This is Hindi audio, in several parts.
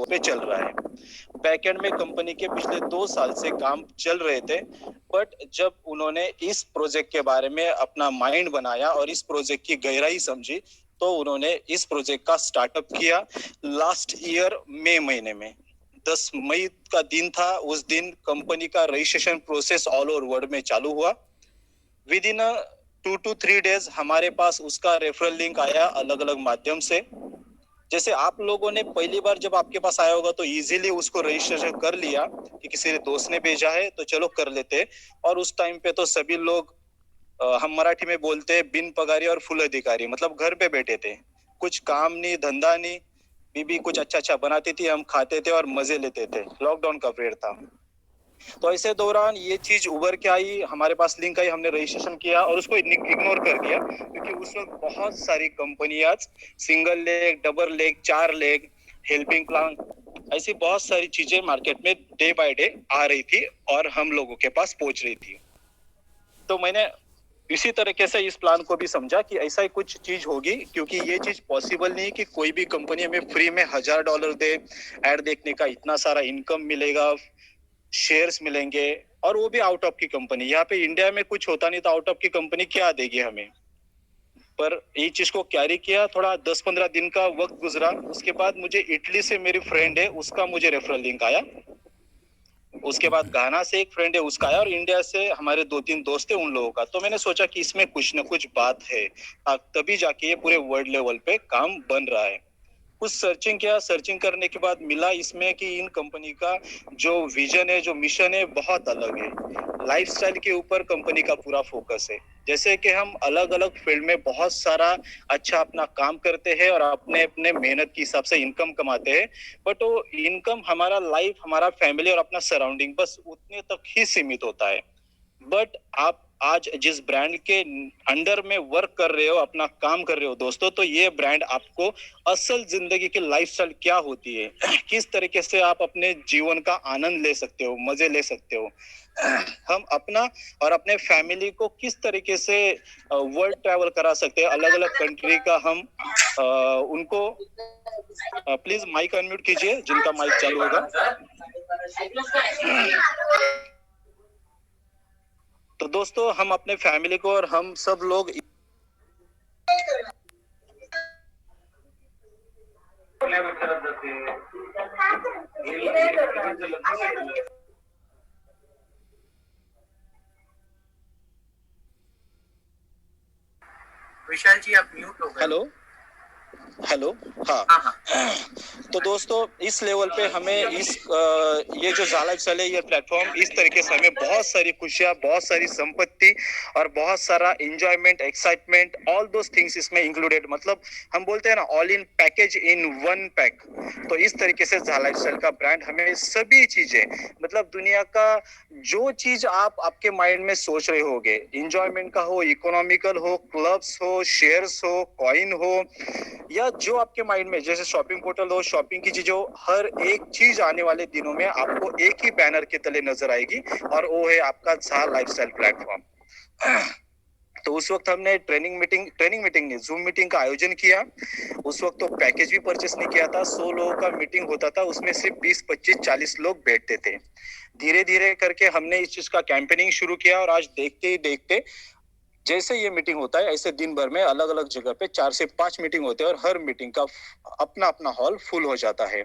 पे चल रहा है। बैकएंड में कंपनी के पिछले 2 साल से काम चल रहे थे, बट जब उन्होंने इस प्रोजेक्ट के बारे में अपना माइंड बनाया और इस प्रोजेक्ट की गहराई समझी, तो उन्होंने इस प्रोजेक्ट का स्टार्टअप किया लास्ट ईयर मई महीने में। 10 मई का दिन था, उस दिन कंपनी का registration process all over world में चालू हुआ। विद इन 2 to 3 days हमारे पास उसका रेफरल लिंक आया अलग अलग माध्यम से। जैसे आप लोगों ने पहली बार जब आपके पास आया होगा तो इजीली उसको रजिस्ट्रेशन कर लिया कि किसी ने दोस्त ने भेजा है तो चलो कर लेते। और उस टाइम पे तो सभी लोग हम मराठी में बोलते हैं बिन पगारी और फुल अधिकारी, मतलब घर पे बैठे थे, कुछ काम नहीं धंधा नहीं। बीबी कुछ अच्छा अच्छा बनाती थी, हम खाते थे और मजे लेते थे। लॉकडाउन का पीरियड था, तो ऐसे दौरान ये चीज उभर के आई, हमारे पास लिंक आई, हमने रजिस्ट्रेशन किया और उसको इग्नोर कर दिया क्योंकि उस वक्त बहुत सारी कंपनियां single leg, double leg, 4 leg, helping plan, ऐसी बहुत सारी चीजें मार्केट में डे बाय डे आ रही थी और हम लोगों के पास पहुंच रही थी। तो मैंने इसी तरीके से इस प्लान को भी समझा कि ऐसा ही कुछ चीज होगी, क्योंकि ये चीज पॉसिबल नहीं कि कोई भी कंपनी हमें फ्री में $1000 दे, एड देखने का इतना सारा इनकम मिलेगा, शेयर्स मिलेंगे, और वो भी आउट ऑफ की कंपनी। यहाँ पे इंडिया में कुछ होता नहीं तो आउट ऑफ की कंपनी क्या देगी हमें। पर ये चीज को कैरी किया, थोड़ा 10-15 दिन का वक्त गुजरा। उसके बाद मुझे इटली से मेरी फ्रेंड है उसका मुझे रेफरल लिंक आया। उसके बाद घाना से एक फ्रेंड है उसका आया, और इंडिया से हमारे 2-3 दोस्त है उन लोगों का। तो मैंने सोचा कि इसमें कुछ न कुछ बात है, तभी जाके ये पूरे वर्ल्ड लेवल पे काम बन रहा है। कुछ सर्चिंग किया, सर्चिंग करने के बाद मिला इसमें कि इन कंपनी का जो विजन है, जो मिशन है, बहुत अलग है। लाइफस्टाइल के ऊपर कंपनी का पूरा फोकस है। जैसे कि हम अलग अलग फील्ड में बहुत सारा अच्छा अपना काम करते हैं और अपने अपने मेहनत के हिसाब से इनकम कमाते हैं, बट वो इनकम हमारा लाइफ, हमारा फैमिली और अपना सराउंडिंग बस उतने तक ही सीमित होता है। बट आप आज जिस ब्रांड के अंडर में वर्क कर रहे हो, अपना काम कर रहे हो दोस्तों, तो ये ब्रांड आपको असल जिंदगी की लाइफस्टाइल क्या होती है, किस तरीके से आप अपने जीवन का आनंद ले सकते हो, मजे ले सकते हो, हम अपना और अपने फैमिली को किस तरीके से वर्ल्ड ट्रैवल करा सकते हैं, अलग अलग कंट्री का हम उनको। प्लीज माइक अनम्यूट कीजिए जिनका माइक चालू होगा। तो दोस्तों हम अपने फैमिली को और हम सब लोग विशाल जी आप म्यूट हो गए। हेलो हेलो, हाँ। तो दोस्तों इस लेवल पे हमें ये जो झाला एक्सेल है, ये प्लेटफॉर्म इस तरीके से हमें बहुत सारी खुशियां, बहुत सारी संपत्ति और बहुत सारा enjoyment, excitement, all those things इसमें इंक्लूडेड, मतलब हम बोलते हैं ना all in package in one pack. तो इस तरीके से झाला एक्सेल का ब्रांड हमें सभी चीजें, मतलब दुनिया का जो चीज आप आपके माइंड में सोच रहे होगे, इंजॉयमेंट का हो, इकोनॉमिकल हो, क्लब्स हो, शेयर्स हो, कॉइन हो, या जो आपके माइंड में, जैसे शॉपिंग पोर्टल हो, शॉपिंग की चीज हो, हर एक चीज आने वाले दिनों में आपको एक ही बैनर के तले नजर आएगी, और वो है आपका झा लाइफस्टाइल प्लेटफॉर्म। तो उस वक्त हमने ट्रेनिंग मीटिंग नहीं, जूम मीटिंग का आयोजन किया। उस वक्त तो पैकेज भी परचेस नहीं किया था, 100 लोगों का मीटिंग होता था, उसमें सिर्फ 20, 25, 40 लोग बैठते थे। धीरे धीरे करके हमने इस चीज का कैंपेनिंग शुरू किया, और आज देखते ही देखते जैसे ये मीटिंग होता है, ऐसे दिन भर में अलग अलग जगह पे 4 से 5 मीटिंग होते हैं, और हर मीटिंग का अपना अपना हॉल फुल हो जाता है।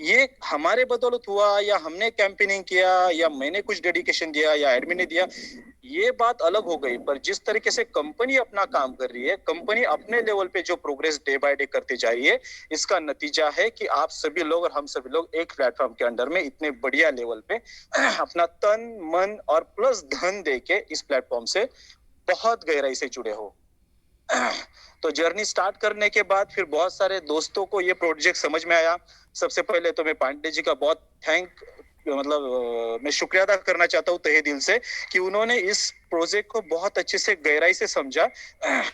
ये हमारे बदौलत हुआ, या हमने कैंपेनिंग किया, या मैंने कुछ डेडिकेशन दिया, या एडमिन ने दिया, ये बात अलग हो गई। पर जिस तरीके से कंपनी अपना काम कर रही है, कंपनी अपने लेवल पे जो प्रोग्रेस डे बाय डे करती जा रही है, इसका नतीजा है कि आप सभी लोग और हम सभी लोग एक प्लेटफॉर्म के अंडर में इतने बढ़िया लेवल पे अपना तन, मन और प्लस धन दे के इस प्लेटफॉर्म से बहुत गहराई से जुड़े हो। तो जर्नी स्टार्ट करने के बाद फिर बहुत सारे दोस्तों को ये प्रोजेक्ट समझ में आया। सबसे पहले तो मैं पांडे जी का बहुत मैं शुक्रिया अदा करना चाहता हूँ तहे दिल से, कि उन्होंने इस प्रोजेक्ट को बहुत अच्छे से गहराई से समझा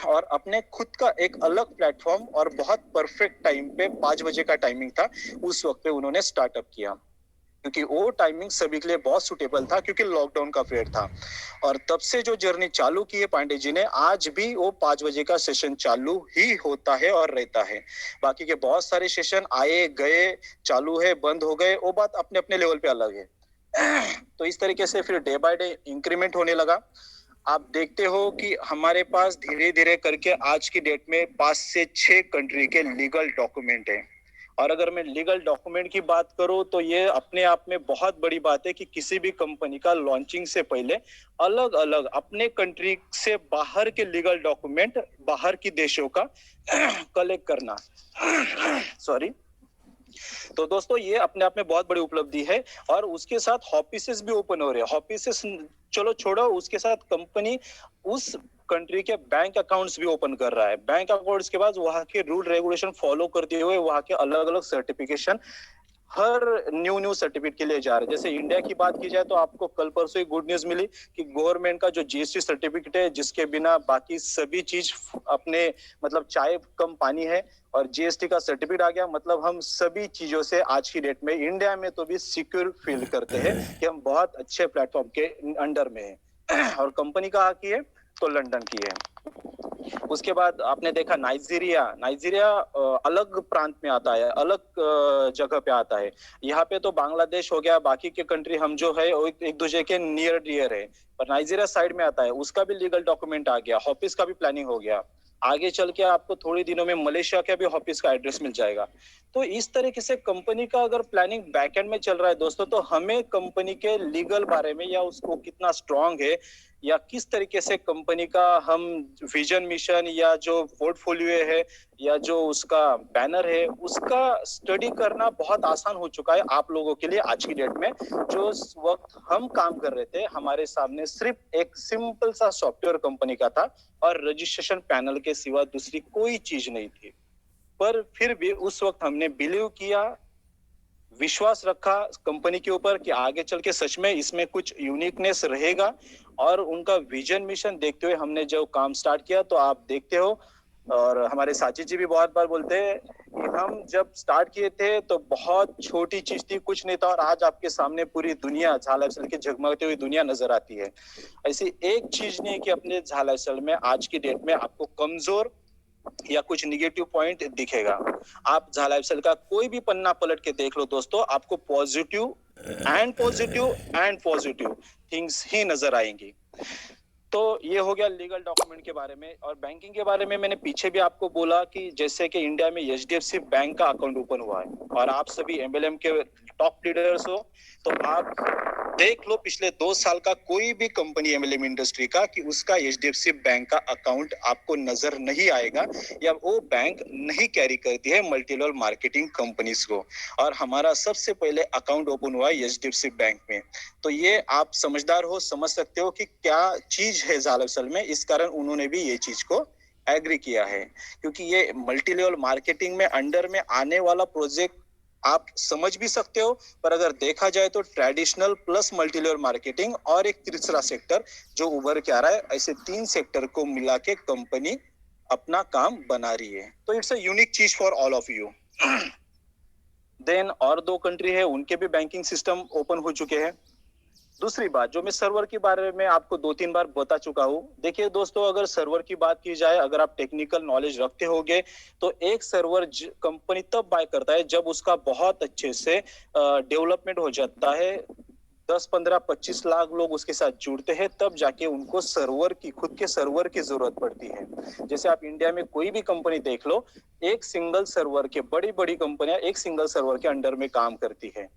और अपने खुद का एक अलग प्लेटफॉर्म, और बहुत परफेक्ट टाइम पे 5 बजे का टाइमिंग था, उस वक्त पे उन्होंने स्टार्टअप किया। क्योंकि वो टाइमिंग सभी के लिए बहुत सुटेबल था, क्योंकि लॉकडाउन का पीरियड था। और तब से जो जर्नी चालू की है पांडे जी ने, आज भी वो 5 बजे का सेशन चालू ही होता है और रहता है। बाकी के बहुत सारे सेशन आए गए, चालू है, बंद हो गए, वो बात अपने अपने लेवल पे अलग है। तो इस तरीके से फिर डे बाय डे इंक्रीमेंट होने लगा। आप देखते हो कि हमारे पास धीरे धीरे करके आज की डेट में 5 से 6 कंट्री के लीगल डॉक्यूमेंट है। और अगर मैं लीगल डॉक्यूमेंट की बात करूं तो ये अपने आप में बहुत बड़ी बात है कि किसी भी कंपनी का लॉन्चिंग से पहले अलग अलग अपने कंट्री से बाहर के लीगल डॉक्यूमेंट, बाहर की देशों का कलेक्ट करना। सॉरी। तो दोस्तों ये अपने आप में बहुत बड़ी उपलब्धि है। और उसके साथ ऑफिसेस भी ओपन हो रहे हैं। ऑफिसेस चलो छोड़ो, उसके साथ कंपनी उस कंट्री के बैंक अकाउंट्स भी ओपन कर रहा है। बैंक अकाउंट्स के बाद वहां के रूल रेगुलेशन फॉलो करते हुए वहां के अलग अलग सर्टिफिकेशन हर न्यू सर्टिफिकेट के लिए जा रहे हैं। जैसे इंडिया की बात की जाए तो आपको कल परसों ही गुड न्यूज मिली कि गवर्नमेंट का जो जीएसटी सर्टिफिकेट है, जिसके बिना बाकी सभी चीज अपने मतलब चाय कम पानी है, और जीएसटी का सर्टिफिकेट आ गया, मतलब हम सभी चीजों से आज की डेट में इंडिया में तो भी सिक्योर फील करते हैं कि हम बहुत अच्छे प्लेटफॉर्म के अंडर में है। और कंपनी कहाँ की है? तो लंदन की है। उसके बाद आपने देखा नाइजीरिया। नाइजीरिया अलग प्रांत में आता है, अलग जगह पे आता है। यहाँ पे तो बांग्लादेश हो गया, बाकी के कंट्री हम जो है एक दूसरे के नियर डियर है, पर नाइजीरिया साइड में आता है। उसका भी लीगल डॉक्यूमेंट आ गया, ऑफिस का भी प्लानिंग हो गया। आगे चल के आपको थोड़ी दिनों में मलेशिया का भी ऑफिस का एड्रेस मिल जाएगा। तो इस तरीके से कंपनी का अगर प्लानिंग बैकएंड में चल रहा है दोस्तों, तो हमें कंपनी के लीगल बारे में या उसको कितना स्ट्रांग है या किस तरीके से कंपनी का हम विजन मिशन या जो पोर्टफोलियो है या जो उसका बैनर है उसका स्टडी करना बहुत आसान हो चुका है आप लोगों के लिए आज की डेट में। जो वक्त हम काम कर रहे थे, हमारे सामने सिर्फ एक सिंपल सा सॉफ्टवेयर कंपनी का था और रजिस्ट्रेशन पैनल के सिवा दूसरी कोई चीज नहीं थी। पर फिर भी उस वक्त हमने बिलीव किया, विश्वास रखा कंपनी के ऊपर कि आगे चल के सच में इसमें कुछ यूनिकनेस रहेगा। और उनका विजन मिशन देखते हुए हमने जो काम स्टार्ट किया, तो आप देखते हो, और हमारे साची जी भी बहुत बार बोलते हैं कि हम जब स्टार्ट किए थे तो बहुत छोटी चीज थी, कुछ नहीं था, और आज आपके सामने पूरी दुनिया झाला एक्सेल की झगमगाती हुई दुनिया नजर आती है। ऐसी एक चीज नहीं कि अपने झाला एक्सेल में आज की डेट में आपको कमजोर या कुछ निगेटिव पॉइंट दिखेगा। आप झाला एक्सेल का कोई भी पन्ना पलट के देख लो दोस्तों, आपको पॉजिटिव थिंग्स ही नजर आएंगी। तो ये हो गया लीगल डॉक्यूमेंट के बारे में। और बैंकिंग के बारे में मैंने पीछे भी आपको बोला कि जैसे कि इंडिया में एचडीएफसी बैंक का अकाउंट ओपन हुआ है और आप सभी एमएलएम के टॉप लीडर्स हो, तो आप देख लो पिछले 2 साल का कोई भी कंपनी एमएलएम इंडस्ट्री का कि उसका एचडीएफसी बैंक का अकाउंट आपको नजर नहीं आएगा या वो बैंक नहीं कैरी करती है मल्टी लेवल मार्केटिंग कंपनीज को। और हमारा सबसे पहले अकाउंट ओपन हुआ है एचडीएफसी बैंक में। तो ये आप समझदार हो, समझ सकते हो कि क्या चीज है झाला एक्सेल में, इस कारण उन्होंने भी ये चीज को एग्री किया है। क्योंकि ये मल्टी लेवल मार्केटिंग में अंडर में आने वाला प्रोजेक्ट आप समझ भी सकते हो, पर अगर देखा जाए तो traditional plus multi level marketing और एक तीसरा सेक्टर जो उभर के आ रहा है, ऐसे 3 सेक्टर को मिला के कंपनी अपना काम बना रही है। तो इट्स अ यूनिक चीज for all of you. Then और 2 कंट्री है, उनके भी बैंकिंग सिस्टम ओपन हो चुके हैं। दूसरी बात जो मैं सर्वर के बारे में आपको 2-3 बार बता चुका हूँ। देखिए दोस्तों, अगर सर्वर की बात की जाए, अगर आप टेक्निकल नॉलेज रखते होगे तो एक सर्वर कंपनी तब बाय करता है जब उसका बहुत अच्छे से डेवलपमेंट हो जाता है। 10, 15, 25 लाख लोग उसके साथ जुड़ते हैं, तब जाके उनको सर्वर की, खुद के सर्वर की जरूरत पड़ती है। जैसे आप इंडिया में कोई भी कंपनी देख लो, एक सिंगल सर्वर के, बड़ी बड़ी कंपनियां एक सिंगल सर्वर के अंडर में काम करती है।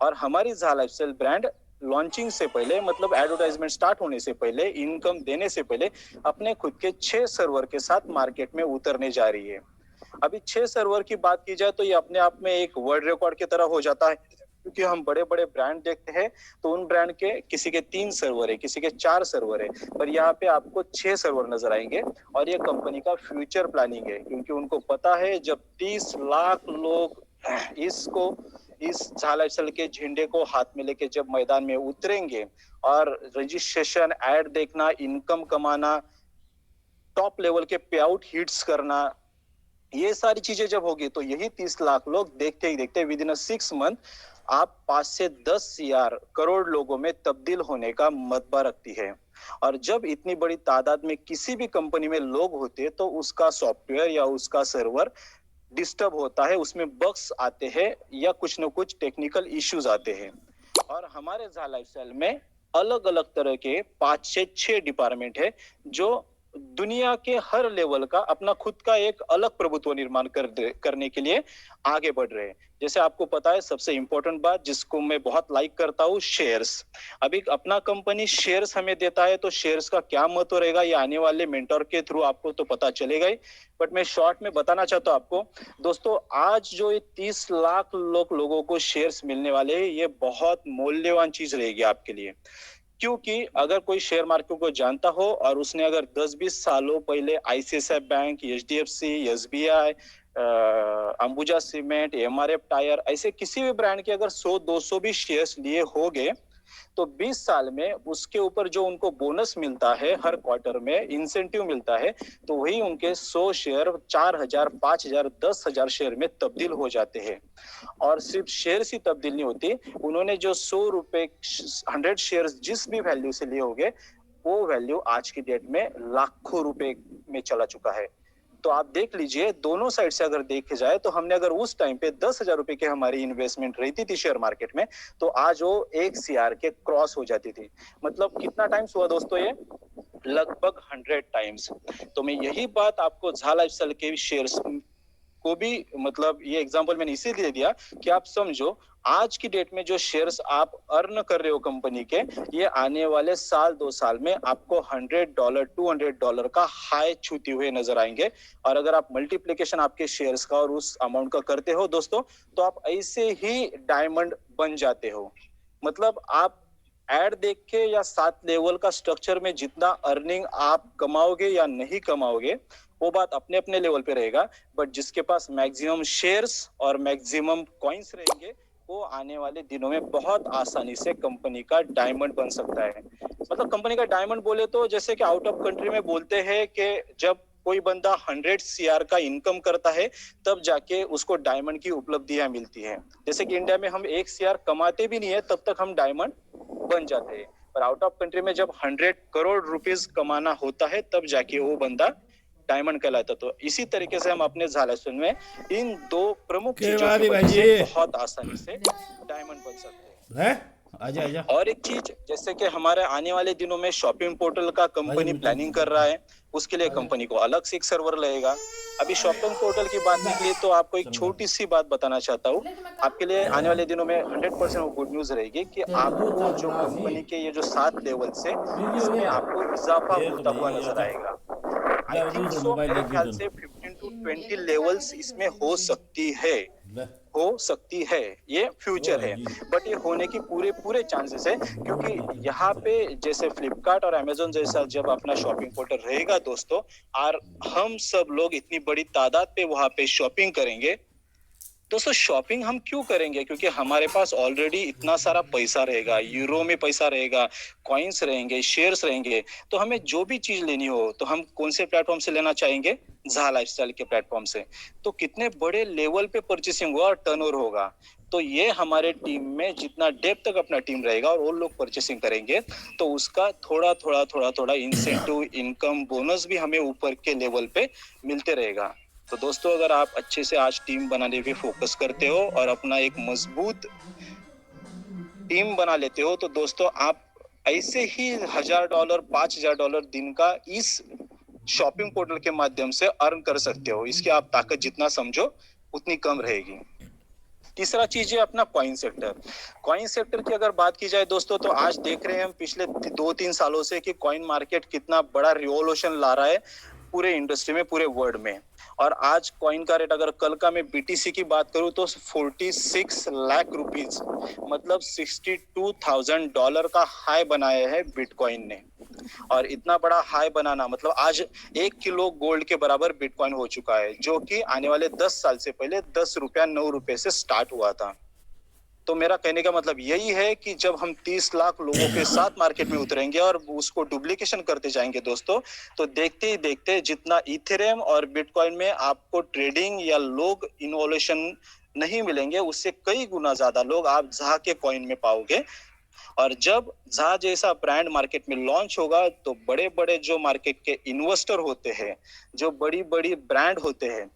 और हमारी झाला एक्सेल ब्रांड लॉन्चिंग से पहले, मतलब एडवर्टाइजमेंट स्टार्ट होने से पहले, इनकम देने से पहले अपने खुद के 6 सर्वर के साथ मार्केट में उतरने जा रही है। अभी 6 सर्वर की बात की जाए तो ये अपने आप में एक वर्ल्ड रिकॉर्ड की तरह हो जाता है, क्योंकि हम बड़े बड़े ब्रांड देखते हैं तो उन ब्रांड के किसी के 3 सर्वर है, किसी के 4 सर्वर है, पर यहाँ पे आपको 6 सर्वर नजर आएंगे। और ये कंपनी का फ्यूचर प्लानिंग है, क्योंकि उनको पता है जब 30 लाख लोग इस झाला एक्सेल के झंडे को हाथ में लेके जब मैदान में उतरेंगे और रजिस्ट्रेशन, एड देखना, इनकम कमाना, टॉप लेवल के पे आउट हिट्स करना, ये सारी चीजें जब होगी तो यही 30 लाख लोग देखते ही देखते विद इन 6 मंथ आप 5 से 10 यार करोड़ लोगों में तब्दील होने का मतबा रखती है। और जब इतनी बड़ी तादाद में किसी भी कंपनी में लोग होते हैं तो उसका सॉफ्टवेयर या उसका सर्वर डिस्टर्ब होता है, उसमें बग्स आते हैं या कुछ न कुछ टेक्निकल इश्यूज आते हैं। और हमारे झा लाइफस्टाइल में अलग अलग तरह के 5 से 6 डिपार्टमेंट है जो दुनिया के हर लेवल का अपना खुद का एक अलग प्रभुत्व निर्माण करने के लिए आगे बढ़ रहे हैं। जैसे आपको पता है सबसे इंपॉर्टेंट बात जिसको मैं बहुत लाइक करता हूँ, शेयर्स। अभी अपना कंपनी शेयर्स हमें देता है तो शेयर्स का क्या महत्व रहेगा ये आने वाले मेंटर के थ्रू आपको तो पता चलेगा ही, बट मैं शॉर्ट में बताना चाहता हूँ आपको। दोस्तों आज जो ये 30 लाख लोगों को शेयर्स मिलने वाले हैं ये बहुत मूल्यवान चीज रहेगी आपके लिए। क्योंकि अगर कोई शेयर मार्केट को जानता हो और उसने अगर 10-20 सालों पहले ICICI bank, HDFC, SBI, Ambuja cement, MRF tyre ऐसे किसी भी ब्रांड के अगर 100-200 भी शेयर्स लिए होंगे तो 20 साल में उसके ऊपर जो उनको बोनस मिलता है हर क्वार्टर में इंसेंटिव मिलता है तो वही उनके 100 शेयर 4,000, 5,000, 10,000 शेयर में तब्दील हो जाते हैं। और सिर्फ शेयर ही तब्दील नहीं होती, उन्होंने जो 100 रुपए 100 शेयर जिस भी वैल्यू से लिए होंगे वो वैल्यू आज की डेट में लाखों रुपए में चला चुका है। तो आप देख लीजिए दोनों साइड से अगर देखे जाए तो हमने अगर उस टाइम पे 10,000 रुपए की हमारी इन्वेस्टमेंट रहती थी शेयर मार्केट में तो आज वो 1 CR के क्रॉस हो जाती थी। मतलब कितना टाइम्स हुआ दोस्तों ये? लगभग 100 टाइम्स। तो मैं यही बात आपको झा लाइफस्टाइल के शेयर्स को भी मतलब ये एग्जांपल मैंने इसीलिए दिया कि आप समझो आज की डेट में जो शेयर्स आप अर्न कर रहे हो कंपनी के ये आने वाले साल 2 साल में आपको $100 $200 का हाई छूते हुए नजर आएंगे। और अगर आप मल्टीप्लिकेशन आपके शेयर्स का और उस अमाउंट का करते हो दोस्तों तो आप ऐसे ही डायमंड बन जाते हो। मतलब आप एड देख के या 7 लेवल का स्ट्रक्चर में जितना अर्निंग आप कमाओगे या नहीं कमाओगे वो बात अपने अपने लेवल पे रहेगा, बट जिसके पास मैक्सिमम शेयर्स और मैक्सिमम कॉइन्स रहेंगे वो आने वाले दिनों में बहुत आसानी से कंपनी का डायमंड बन सकता है। मतलब कंपनी का डायमंड बोले तो जैसे कि आउट ऑफ कंट्री में बोलते हैं कि जब कोई बंदा 100 CR का इनकम करता है तब जाके उसको डायमंड की उपलब्धियां मिलती है। जैसे कि इंडिया में हम 1 CR कमाते भी नहीं है तब तक हम डायमंड बन जाते हैं, पर आउट ऑफ कंट्री में जब 100 करोड़ रुपीस कमाना होता है तब जाके वो बंदा डायमंड कहलाता। तो इसी तरीके से हम अपने झालासन में इन 2 प्रमुख चीजों की वजह से बहुत आसानी से डायमंड बन सकते हैं। आजा आजा। और एक चीज जैसे कि हमारे आने वाले दिनों में शॉपिंग पोर्टल का कंपनी प्लानिंग कर रहा है, उसके लिए कंपनी को अलग से एक सर्वर लगेगा। अभी शॉपिंग पोर्टल की बात निकली तो आपको एक छोटी सी बात बताना चाहता हूँ। आपके लिए आने वाले दिनों में 100% गुड न्यूज रहेगी कि आपको जो कंपनी के ये जो 7 लेवल से इसमें आपको इजाफा होता हुआ नजर आएगा। आई थिंक सो मेरे ख्याल से 15 to 20 लेवल्स इसमें हो सकती है, ये फ्यूचर है, बट ये होने की पूरे चांसेस है। क्योंकि यहाँ पे जैसे फ्लिपकार्ट और अमेजोन जैसा जब अपना शॉपिंग पोर्टल रहेगा दोस्तों और हम सब लोग इतनी बड़ी तादाद पे वहां पे शॉपिंग करेंगे। दोस्तों शॉपिंग हम क्यों करेंगे? क्योंकि हमारे पास ऑलरेडी इतना सारा पैसा रहेगा, यूरो में पैसा रहेगा, कॉइन्स रहेंगे, शेयर्स रहेंगे। तो हमें जो भी चीज लेनी हो तो हम कौन से प्लेटफॉर्म से लेना चाहेंगे? झा लाइफस्टाइल के प्लेटफॉर्म से। तो कितने बड़े लेवल पे परचेसिंग होगा और टर्नओवर होगा। तो ये हमारे टीम में जितना डेप्थ तक अपना टीम रहेगा और वो लोग परचेसिंग करेंगे तो उसका थोड़ा इंसेंटिव, इनकम, बोनस भी हमें ऊपर के लेवल पे मिलते रहेगा। तो दोस्तों अगर आप अच्छे से आज टीम बनाने पे फोकस करते हो और अपना एक मजबूत टीम बना लेते हो तो दोस्तों आप ऐसे ही $1,000 $5,000 दिन का इस शॉपिंग पोर्टल के माध्यम से अर्न कर सकते हो। इसकी आप ताकत जितना समझो उतनी कम रहेगी। तीसरा चीज है अपना कॉइन सेक्टर। कॉइन सेक्टर की अगर बात की जाए दोस्तों तो आज देख रहे हैं हम पिछले 2-3 सालों से कि कॉइन मार्केट कितना बड़ा रिवॉल्यूशन ला रहा है पूरे इंडस्ट्री में, पूरे वर्ल्ड में। और आज कॉइन का रेट अगर कल का मैं बीटीसी की बात करूं तो 46 लाख रुपीस मतलब $62,000 का हाई बनाया है बिटकॉइन ने। और इतना बड़ा हाई बनाना मतलब आज 1 किलो गोल्ड के बराबर बिटकॉइन हो चुका है, जो कि आने वाले 10 साल से पहले 10 रुपया 9 रुपए से स्टार्ट हुआ था। तो मेरा कहने का मतलब यही है कि जब हम 30 लाख लोगों के साथ मार्केट में उतरेंगे और उसको डुप्लीकेशन करते जाएंगे दोस्तों, तो देखते ही देखते जितना इथेरियम और बिटकॉइन में आपको ट्रेडिंग या लोग इनोवेशन नहीं मिलेंगे, उससे कई गुना ज्यादा लोग आप ZA के कॉइन में पाओगे। और जब ZA जैसा ब्रांड मार्केट में लॉन्च होगा तो बड़े बड़े जो मार्केट के इन्वेस्टर होते हैं, जो बड़ी बड़ी ब्रांड होते हैं,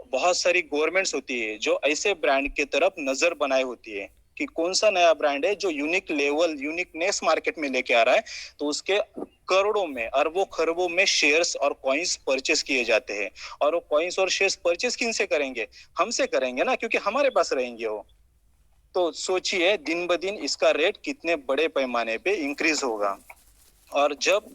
बहुत सारी गवर्नमेंट्स होती है जो ऐसे ब्रांड की तरफ नजर बनाए होती है कि कौन सा नया ब्रांड है जो यूनिक लेवल यूनिकनेस मार्केट में लेके आ रहा है, तो उसके करोड़ों में अरबों खरबों में शेयर्स और कॉइन्स परचेस किए जाते हैं। और वो कॉइन्स और शेयर्स परचेस किन से करेंगे? हमसे करेंगे ना, क्योंकि हमारे पास रहेंगे वो। तो सोचिए दिन ब दिन इसका रेट कितने बड़े पैमाने पे इंक्रीज होगा। और जब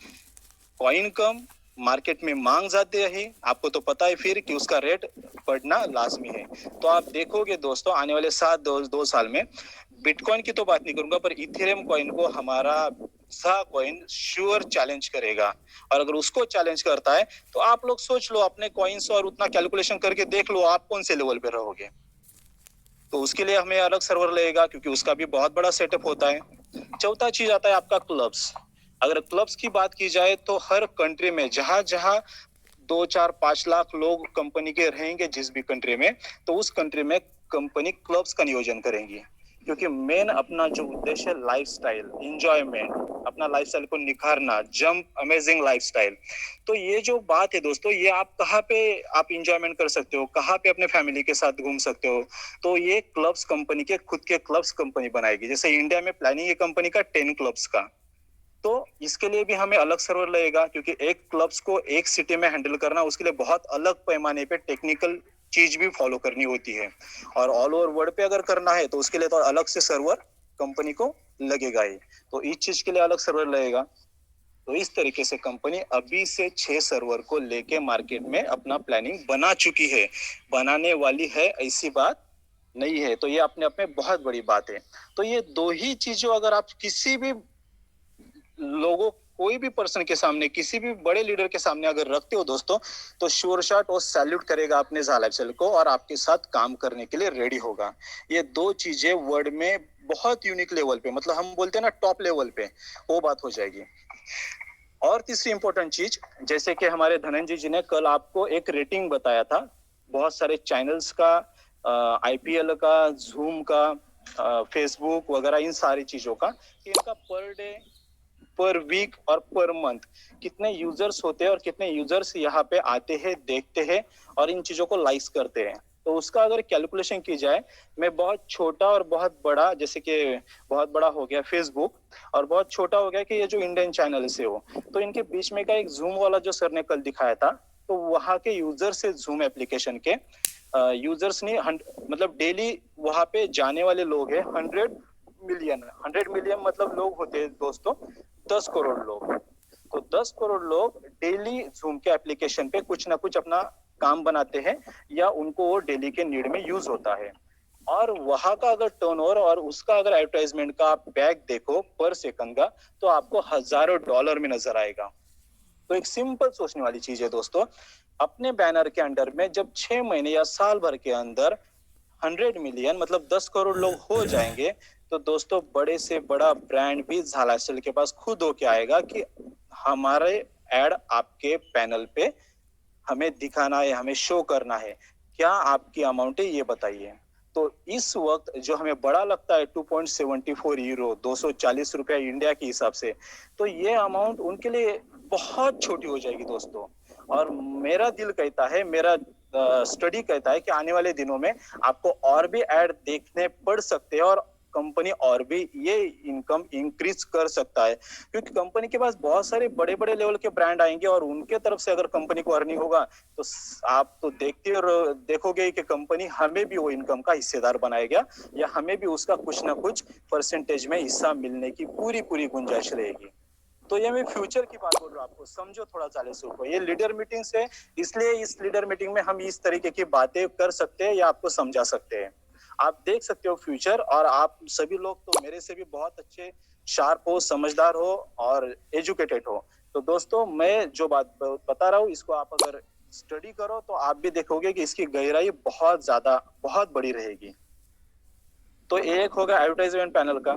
कॉइन कम, मार्केट में मांग जाती रही, आपको तो पता है फिर कि उसका रेट बढ़ना लाजमी है। तो आप देखोगे दोस्तों आने वाले 7 दो साल में, बिटकॉइन की तो बात नहीं करूंगा, पर इथेरियम कॉइन को हमारा सा कॉइन श्योर चैलेंज करेगा। और अगर उसको चैलेंज करता है तो आप लोग सोच लो अपने कॉइन्स और उतना कैलकुलेशन करके देख लो आप कौन से लेवल पे रहोगे। तो उसके लिए हमें अलग सर्वर लगेगा, क्योंकि उसका भी बहुत बड़ा सेटअप होता है। चौथा चीज आता है आपका क्लब्स। अगर क्लब्स की बात की जाए तो हर कंट्री में जहां जहां 2 4 5 लाख लोग कंपनी के रहेंगे जिस भी कंट्री में, तो उस कंट्री में कंपनी क्लब्स का नियोजन करेंगी। क्योंकि मेन अपना जो उद्देश्य है लाइफस्टाइल एंजॉयमेंट, अपना लाइफस्टाइल को निखारना, जंप अमेजिंग लाइफस्टाइल। तो ये जो बात है दोस्तों, ये आप कहाँ पे आप इंजॉयमेंट कर सकते हो, कहाँ पे अपने फैमिली के साथ घूम सकते हो, तो ये क्लब्स कंपनी के खुद के क्लब्स कंपनी बनाएगी। जैसे इंडिया में प्लानिंग है कंपनी का 10 क्लब्स का, तो इसके लिए भी हमें अलग सर्वर लगेगा, क्योंकि एक क्लब्स को एक सिटी में हैंडल करना उसके लिए बहुत अलग पैमाने पे टेक्निकल चीज भी फॉलो करनी होती है। और ऑल ओवर वर्ल्ड पे अगर करना है तो उसके लिए तो अलग से सर्वर कंपनी को लगेगा ही। तो इस चीज के लिए अलग सर्वर लगेगा। तो इस तरीके से कंपनी अभी से 6 सर्वर को लेके मार्केट में अपना प्लानिंग बना चुकी है, बनाने वाली है, ऐसी बात नहीं है। तो ये अपने आप में बहुत बड़ी बात है। तो ये दो ही चीजों अगर आप किसी भी लोगों, कोई भी पर्सन के सामने, किसी भी बड़े लीडर के सामने अगर रखते हो दोस्तों, तो श्योर शॉट वो सैल्यूट करेगा अपने ZA को और आपके साथ काम करने के लिए रेडी होगा। ये दो चीजें वर्ल्ड में बहुत यूनिक लेवल पे, मतलब हम बोलते हैं ना टॉप लेवल पे, वो बात हो जाएगी। और तीसरी इंपॉर्टेंट चीज, जैसे कि हमारे धनंजय जी ने कल आपको एक रेटिंग बताया था बहुत सारे चैनल्स का, IPL का, जूम का, फेसबुक वगैरह, इन सारी चीजों का, कि इनका पर डे, पर वीक और पर मंथ कितने यूजर्स होते हैं और कितने यूजर्स यहाँ पे आते हैं, देखते हैं और इन चीजों को लाइक्स करते हैं। तो उसका अगर कैलकुलेशन की जाए, मैं बहुत छोटा और बहुत बड़ा, जैसे कि बहुत बड़ा हो गया फेसबुक और बहुत छोटा हो गया कि ये जो इंडियन चैनल से हो, तो इनके बीच में का एक जूम वाला जो सर ने कल दिखाया था, तो वहाँ के यूजर से जूम एप्लीकेशन के यूजर्स ने मतलब डेली वहाँ पे जाने वाले लोग हैं 100 मिलियन मतलब लोग होते हैं दोस्तों 10 करोड़ लोग। तो 10 करोड़ लोग डेली जूम के एप्लीकेशन पे कुछ ना कुछ अपना काम बनाते हैं या उनको वो डेली के नीड में यूज होता है। और वहां का अगर टर्नओवर और उसका अगर एडवर्टाइजमेंट का आप बैक देखो पर सेकंड का, तो आपको हजारों डॉलर में नजर आएगा। तो एक सिंपल सोचने वाली चीज है दोस्तों, अपने बैनर के अंडर में जब 6 महीने या साल भर के अंदर 100 मिलियन मतलब 10 करोड़ लोग हो जाएंगे, तो दोस्तों बड़े से बड़ा ब्रांड भी झालाशल के पास खुद होके आएगा कि हमारे एड आपके पैनल पे हमें दिखाना है, हमें शो करना है, क्या आपकी अमाउंट है ये बताइए। तो इस वक्त जो हमें बड़ा लगता है 2.74 यूरो, 240 रुपया इंडिया के हिसाब से, तो ये अमाउंट उनके लिए बहुत छोटी हो जाएगी दोस्तों। और मेरा दिल कहता है, मेरा स्टडी कहता है कि आने वाले दिनों में आपको और भी ऐड देखने पड़ सकते हैं और कंपनी और भी ये इनकम इंक्रीज कर सकता है, क्योंकि कंपनी के पास बहुत सारे बड़े बड़े लेवल के ब्रांड आएंगे और उनके तरफ से अगर कंपनी को अर्निंग होगा, तो आप तो देखते और देखोगे कि कंपनी हमें भी वो इनकम का हिस्सेदार बनाएगा या हमें भी उसका कुछ ना कुछ परसेंटेज में हिस्सा मिलने की पूरी पूरी गुंजाइश रहेगी। तो ये मैं फ्यूचर की बात बोल रहा हूँ, आपको समझो थोड़ा 40 को। ये लीडर मीटिंग से, इसलिए इस लीडर मीटिंग में हम इस तरीके की बातें कर सकते हैं या आपको समझा सकते हैं। आप देख सकते हो फ्यूचर, और आप सभी लोग तो मेरे से भी बहुत अच्छे, शार्प हो, समझदार हो और एजुकेटेड हो। तो दोस्तों मैं जो बात बता रहा हूँ इसको आप अगर स्टडी करो तो आप भी देखोगे कि इसकी गहराई बहुत ज्यादा, बहुत बड़ी रहेगी। तो एक होगा एडवर्टाइजमेंट पैनल का।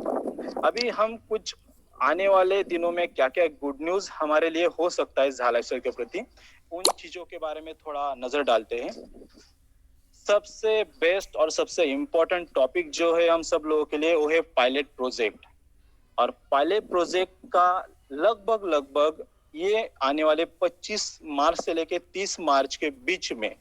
अभी हम कुछ आने वाले दिनों में क्या क्या गुड न्यूज हमारे लिए हो सकता है झालाशय के प्रति, उन चीजों के बारे में थोड़ा नजर डालते हैं। सबसे बेस्ट और सबसे इम्पोर्टेंट टॉपिक जो है हम सब लोगों के लिए वो है पायलट प्रोजेक्ट। और पायलट प्रोजेक्ट का लगभग लगभग ये आने वाले 25 मार्च से लेके 30 मार्च के बीच में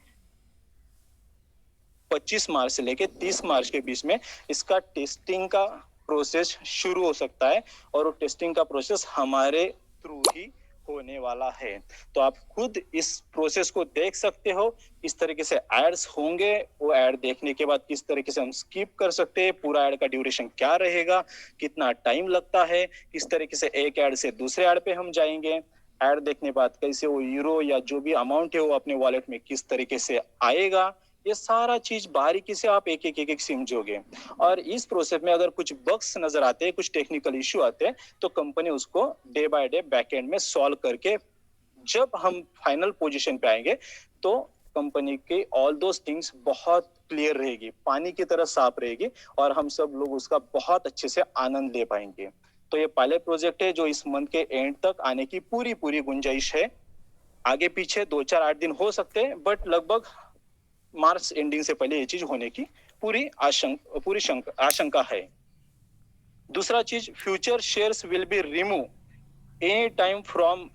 25 मार्च से लेके 30 मार्च के बीच में इसका टेस्टिंग का प्रोसेस शुरू हो सकता है। और वो टेस्टिंग का प्रोसेस हमारे थ्रू ही होने वाला है। तो आप खुद इस प्रोसेस को देख सकते हो। इस तरीके से एड्स होंगे, वो एड देखने के बाद किस तरीके से हम स्किप कर सकते हैं, पूरा एड का ड्यूरेशन क्या रहेगा, कितना टाइम लगता है, किस तरीके से एक एड से दूसरे एड पे हम जाएंगे, एड देखने बाद कैसे वो यूरो या जो भी अमाउंट है वो अपने वॉलेट में किस तरीके से आएगा, ये सारा चीज बारीकी से आप एक एक एक एक समझोगे। और इस प्रोसेस में अगर कुछ बग्स नजर आते हैं, कुछ टेक्निकल इश्यू आते हैं, तो कंपनी उसको डे बाय डे बैकएंड में सॉल्व करके जब हम फाइनल पोजीशन पे आएंगे तो कंपनी के ऑल दोस थिंग्स बहुत क्लियर रहेगी, पानी की तरह साफ रहेगी और हम सब लोग उसका बहुत अच्छे से आनंद ले पाएंगे। तो ये पायलट प्रोजेक्ट है जो इस मंथ के एंड तक आने की पूरी पूरी गुंजाइश है। आगे पीछे 2-4-8 दिन हो सकते हैं, बट लगभग मार्च एंडिंग से पहले ये चीज होने की पूरी आशंका है। दूसरा चीज, future shares will be remove any time from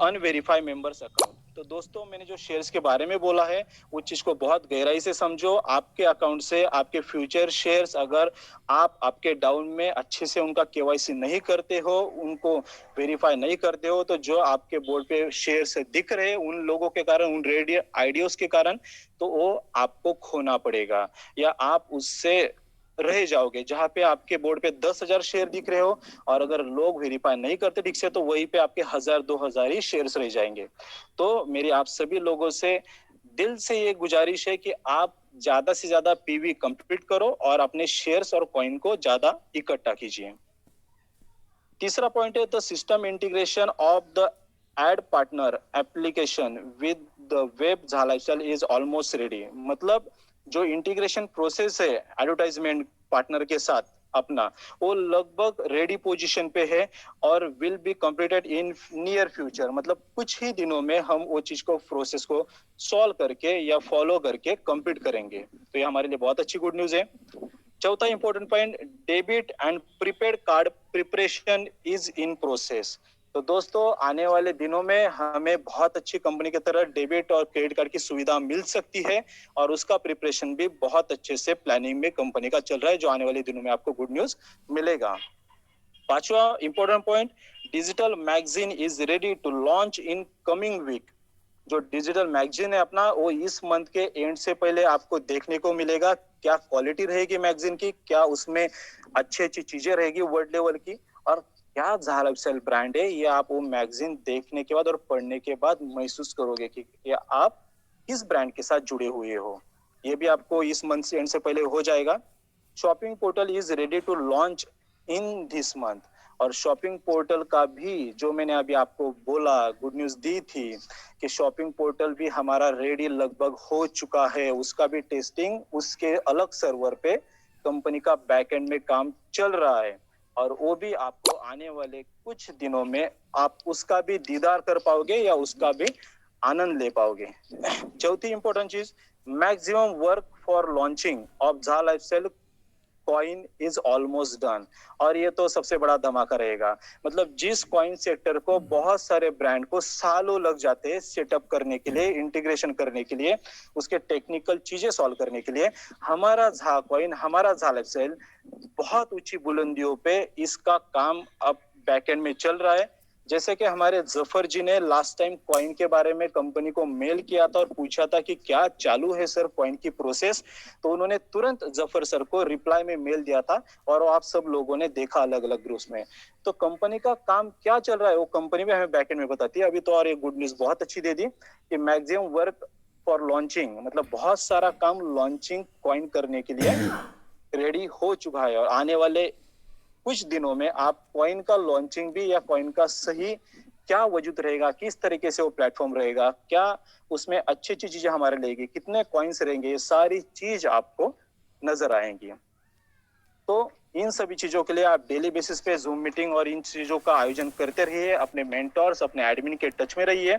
unverified members account. तो दोस्तों, मैंने जो शेयर्स के बारे में बोला है वो चीज को बहुत गहराई से समझो। आपके अकाउंट से आपके फ्यूचर शेयर्स अगर आप आपके डाउन में अच्छे से उनका केवाईसी नहीं करते हो, उनको वेरीफाई नहीं करते हो, तो जो आपके बोर्ड पे शेयर्स दिख रहे हैं उन लोगों के कारण, उन रेडियो आइडियोस के कारण, तो वो आपको खोना पड़ेगा या आप उससे रह जाओगे। जहां पे आपके बोर्ड पे 10,000 शेयर दिख रहे हो और अगर लोग वेरीफाई नहीं करते ठीक से, तो वहीं पे आपके 1,000-2,000 ही शेयर्स रह जाएंगे। तो मेरी आप सभी लोगों से दिल से ये गुजारिश है कि आप ज्यादा से ज्यादा पीवी कंप्लीट करो और अपने शेयर्स और कॉइन को ज्यादा इकट्ठा कीजिए। तीसरा पॉइंट है the system integration of the ad partner application with the web झालाइफस्टाइल इज ऑलमोस्ट रेडी। मतलब जो इंटीग्रेशन प्रोसेस है एडवर्टाइजमेंट पार्टनर के साथ अपना, वो लगभग रेडी पोजीशन पे है और will be completed in near future. मतलब कुछ ही दिनों में हम वो चीज को, प्रोसेस को सॉल्व करके या फॉलो करके कंप्लीट करेंगे। तो ये हमारे लिए बहुत अच्छी गुड न्यूज है। चौथा important point, debit and prepaid card preparation is in process. तो दोस्तों, आने वाले दिनों में हमें बहुत अच्छी कंपनी की तरह डेबिट और क्रेडिट कार्ड की सुविधा मिल सकती है और उसका प्रिपरेशन भी बहुत अच्छे से प्लानिंग में कंपनी का चल रहा है, जो आने वाले दिनों में आपको गुड न्यूज मिलेगा। पांचवा important point, digital magazine is ready to launch in coming week. जो डिजिटल मैगजीन है अपना, वो इस मंथ के एंड से पहले आपको देखने को मिलेगा। क्या क्वालिटी रहेगी मैगजीन की, क्या उसमें अच्छी अच्छी चीजें रहेगी वर्ल्ड लेवल की, और क्या ज़ारा लाइफस्टाइल ब्रांड है, ये आप वो मैगजीन देखने के बाद और पढ़ने के बाद महसूस करोगे कि ये आप किस ब्रांड के साथ जुड़े हुए हो। ये भी आपको इस मंथ से एंड से पहले हो जाएगा। Shopping portal is ready to launch in this month. और शॉपिंग पोर्टल का भी, जो मैंने अभी आपको बोला, गुड न्यूज दी थी कि शॉपिंग पोर्टल भी हमारा रेडी लगभग हो चुका है। उसका भी टेस्टिंग उसके अलग सर्वर पे कंपनी का बैकएंड में काम चल रहा है और वो भी आपको आने वाले कुछ दिनों में आप उसका भी दीदार कर पाओगे या उसका भी आनंद ले पाओगे। चौथी इंपॉर्टेंट चीज, maximum work for launching of ज़ा lifestyle coin is almost done. और ये तो सबसे बड़ा धमाका रहेगा। मतलब जिस कॉइन सेक्टर को बहुत सारे ब्रांड को सालों लग जाते हैं सेटअप करने के लिए, इंटीग्रेशन करने के लिए, उसके टेक्निकल चीजें सॉल्व करने के लिए, हमारा झा कॉइन, हमारा झा लाइफस्टाइल बहुत ऊंची बुलंदियों पे इसका काम अब बैकएंड में चल रहा है। जैसे कि हमारे जफर जी ने लास्ट टाइम कॉइन के बारे में कंपनी को मेल किया था और पूछा था कि क्या चालू है सर कॉइन की प्रोसेस, तो उन्होंने तुरंत जफर सर को रिप्लाई में मेल दिया था और आप सब लोगों ने देखा अलग अलग ग्रुप्स में। तो कंपनी का काम क्या चल रहा है वो कंपनी में हमें बैकएंड में बताती है अभी तो। और ये गुड न्यूज बहुत अच्छी दे दी कि मैक्सिमम वर्क फॉर लॉन्चिंग, मतलब बहुत सारा काम लॉन्चिंग कॉइन करने के लिए रेडी हो चुका है। और आने वाले कुछ दिनों में आप कॉइन का लॉन्चिंग भी या कॉइन का सही क्या वजूद रहेगा, किस तरीके से वो प्लेटफॉर्म रहेगा, क्या उसमें अच्छी अच्छी चीजें हमारे लेगी, कितने कॉइन्स रहेंगे, ये सारी चीज आपको नजर आएंगी। तो इन सभी चीजों के लिए आप डेली बेसिस पे जूम मीटिंग और इन चीजों का आयोजन करते रहिए, अपने मेंटर्स, अपने एडमिन के टच में रहिए।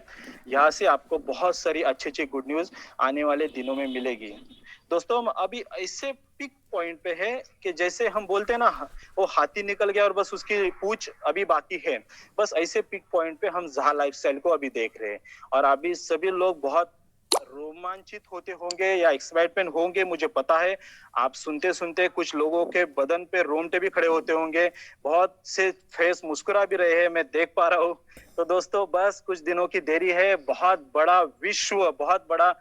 यहाँ से आपको बहुत सारी अच्छी अच्छी गुड न्यूज आने वाले दिनों में मिलेगी। दोस्तों, हम अभी ऐसे पिक पॉइंट पे है कि जैसे हम बोलते हैं ना, वो हाथी निकल गया और बस उसकी पूंछ अभी बाकी है। बस ऐसे पिक पॉइंट पे हम जहा लाइफस्टाइल को अभी देख रहे हैं। और अभी सभी लोग बहुत रोमांचित होते होंगे या एक्साइटमेंट होंगे, मुझे पता है। आप सुनते सुनते कुछ लोगों के बदन पे रोंगटे भी खड़े होते होंगे, बहुत से फेस मुस्कुरा भी रहे हैं, मैं देख पा रहा हूँ। तो दोस्तों, बस कुछ दिनों की देरी है, बहुत बड़ा विश्व, बहुत बड़ा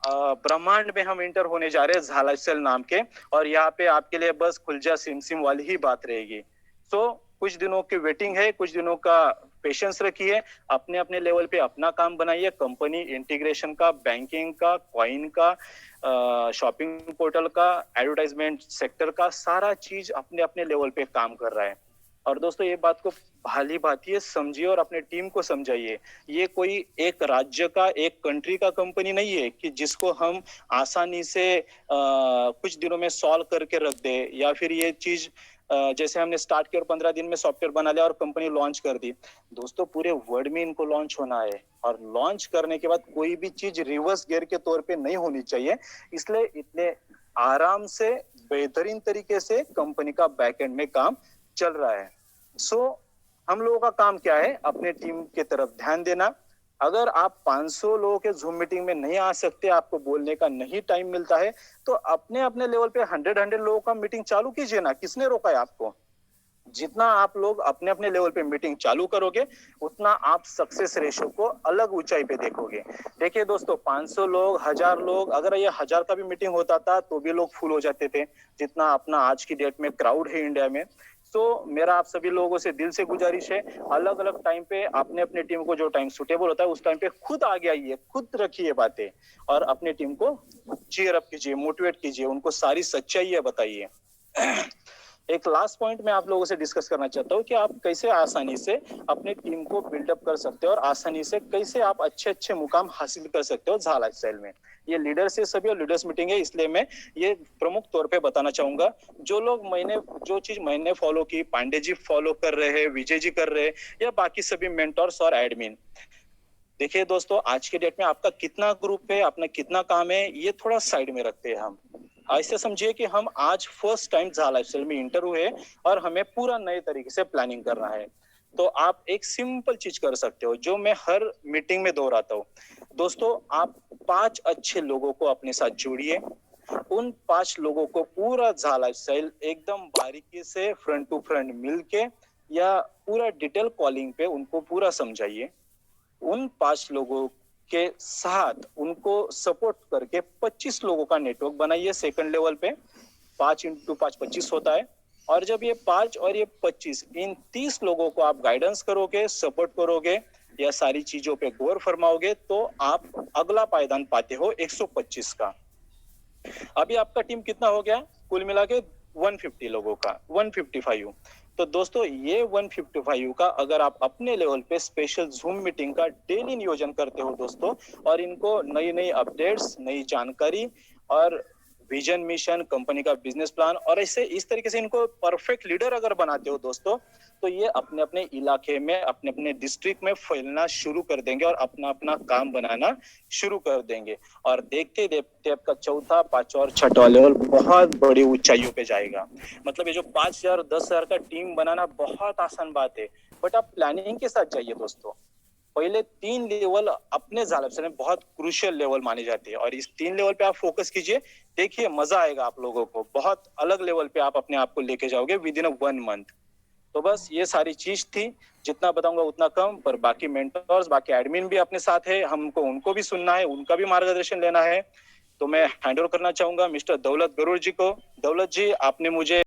ब्रह्मांड में हम इंटर होने जा रहे हैं झालाचल नाम के। और यहाँ पे आपके लिए बस खुलजा सिम सिम वाली ही बात रहेगी। सो कुछ दिनों की वेटिंग है, कुछ दिनों का पेशेंस रखिए, अपने अपने लेवल पे अपना काम बनाइए। कंपनी इंटीग्रेशन का, बैंकिंग का, कॉइन का, शॉपिंग पोर्टल का, एडवर्टाइजमेंट सेक्टर का, सारा चीज अपने अपने लेवल पे काम कर रहा है। और दोस्तों, ये बात को भाली भांति समझिए और अपने टीम को समझाइए। ये कोई एक राज्य का, एक कंट्री का कंपनी नहीं है कि जिसको हम आसानी से कुछ दिनों में सॉल्व करके रख दे, या फिर ये चीज जैसे हमने स्टार्ट किया और 15 दिन में सॉफ्टवेयर बना लिया और कंपनी लॉन्च कर दी। दोस्तों, पूरे वर्ल्ड में इनको लॉन्च होना है, और लॉन्च करने के बाद कोई भी चीज रिवर्स गियर के तौर पे नहीं होनी चाहिए। इसलिए इतने आराम से, बेहतरीन तरीके से कंपनी का बैकएंड में काम चल रहा है। सो हम लोगों का काम क्या है? अपने टीम की तरफ ध्यान देना। अगर आप 500 लोगों के जूम मीटिंग में नहीं आ सकते, आपको बोलने का नहीं टाइम मिलता है, तो अपने अपने लेवल पे 100 लोगों का मीटिंग चालू कीजिए ना। किसने रोका है आपको? जितना आप लोग अपने अपने लेवल पे मीटिंग चालू करोगे, उतना आप सक्सेस रेशो को अलग ऊंचाई पे देखोगे। देखिए दोस्तों, 500 लोग, 1000 लोग, अगर ये 1000 का भी मीटिंग होता था तो भी लोग फुल हो जाते थे, जितना अपना आज की डेट में क्राउड है इंडिया में। तो मेरा आप सभी लोगों से दिल से गुजारिश है, अलग अलग टाइम पे अपने अपने टीम को जो टाइम सुटेबल होता है उस टाइम पे खुद आगे आइए, खुद रखिए बातें, और अपने टीम को चीयर अप कीजिए, मोटिवेट कीजिए, उनको सारी सच्चाई बताइए। एक लास्ट पॉइंट मैं आप लोगों से डिस्कस करना चाहता हूँ कि आप कैसे आसानी से अपने टीम को बिल्डअप कर सकते हो, और आसानी से कैसे आप अच्छे अच्छे मुकाम हासिल कर सकते हो झाला लाइफस्टाइल में। ये लीडर से सभी और लीडर्स मीटिंग है, इसलिए मैं ये प्रमुख तौर पे बताना चाहूंगा। जो लोग जो चीज मैंने फॉलो की, पांडे जी फॉलो कर रहे हैं, विजय जी कर रहे हैं, या बाकी सभी मेंटर्स और एडमिन। देखिए दोस्तों, आज के डेट में आपका कितना ग्रुप है, अपना कितना काम है, ये थोड़ा साइड में रखते हैं हम। ऐसे समझिए कि हम आज फर्स्ट टाइम झाला लाइफस्टाइल में इंटर हुए और हमें पूरा नए तरीके से प्लानिंग करना है। तो आप एक सिंपल चीज कर सकते हो, जो मैं हर मीटिंग में दोहराता हूँ। दोस्तों, आप 5 अच्छे लोगों को अपने साथ जोड़िए। उन 5 लोगों को पूरा झाला लाइफस्टाइल एकदम बारीकी से फ्रंट टू फ्रंट मिलके, या पूरा डिटेल कॉलिंग पे उनको पूरा समझाइए। उन 5 लोगों के साथ उनको सपोर्ट करके 25 लोगों का नेटवर्क बनाइए सेकंड लेवल पे। 5 इंटू 5 25 होता है। और जब ये 5 और ये 25, इन 30 लोगों को आप गाइडेंस करोगे, सपोर्ट करोगे, या सारी चीजों पे गौर फरमाओगे, तो आप अगला पायदान पाते हो 125 का। अभी आपका टीम कितना हो गया? कुल मिला के 150 लोगों का, 155। तो दोस्तों, ये 155 का अगर आप अपने लेवल पे स्पेशल जूम मीटिंग का डेली नियोजन करते हो दोस्तों, और इनको नई नई अपडेट्स, नई जानकारी और विजन, मिशन, कंपनी का बिजनेस प्लान, और ऐसे इस तरीके से इनको परफेक्ट लीडर अगर बनाते हो दोस्तों, तो ये अपने अपने इलाके में, अपने अपने डिस्ट्रिक्ट में फैलना शुरू कर देंगे और अपना अपना काम बनाना शुरू कर देंगे। और देखते देखते आपका चौथा, पांचवा और छठा लेवल बहुत बड़ी ऊंचाइयों पे जाएगा। मतलब ये जो 5000 10,000 का टीम बनाना बहुत आसान बात है, बट आप प्लानिंग के साथ जाइए दोस्तों। पहले 3 लेवल अपने झाला से बहुत क्रूशियल लेवल माने जाते हैं, और इस 3 लेवल पे आप फोकस कीजिए। देखिए, मजा आएगा आप लोगों को, बहुत अलग लेवल पे आप अपने आप को लेके जाओगे विद इन 1 मंथ। तो बस ये सारी चीज थी, जितना बताऊंगा उतना कम, पर बाकी मेंटर्स, बाकी एडमिन भी अपने साथ है, हमको उनको भी सुनना है, उनका भी मार्गदर्शन लेना है। तो मैं हैंड ओवर करना चाहूंगा मिस्टर दौलत गरुड़ जी को। दौलत जी, आपने मुझे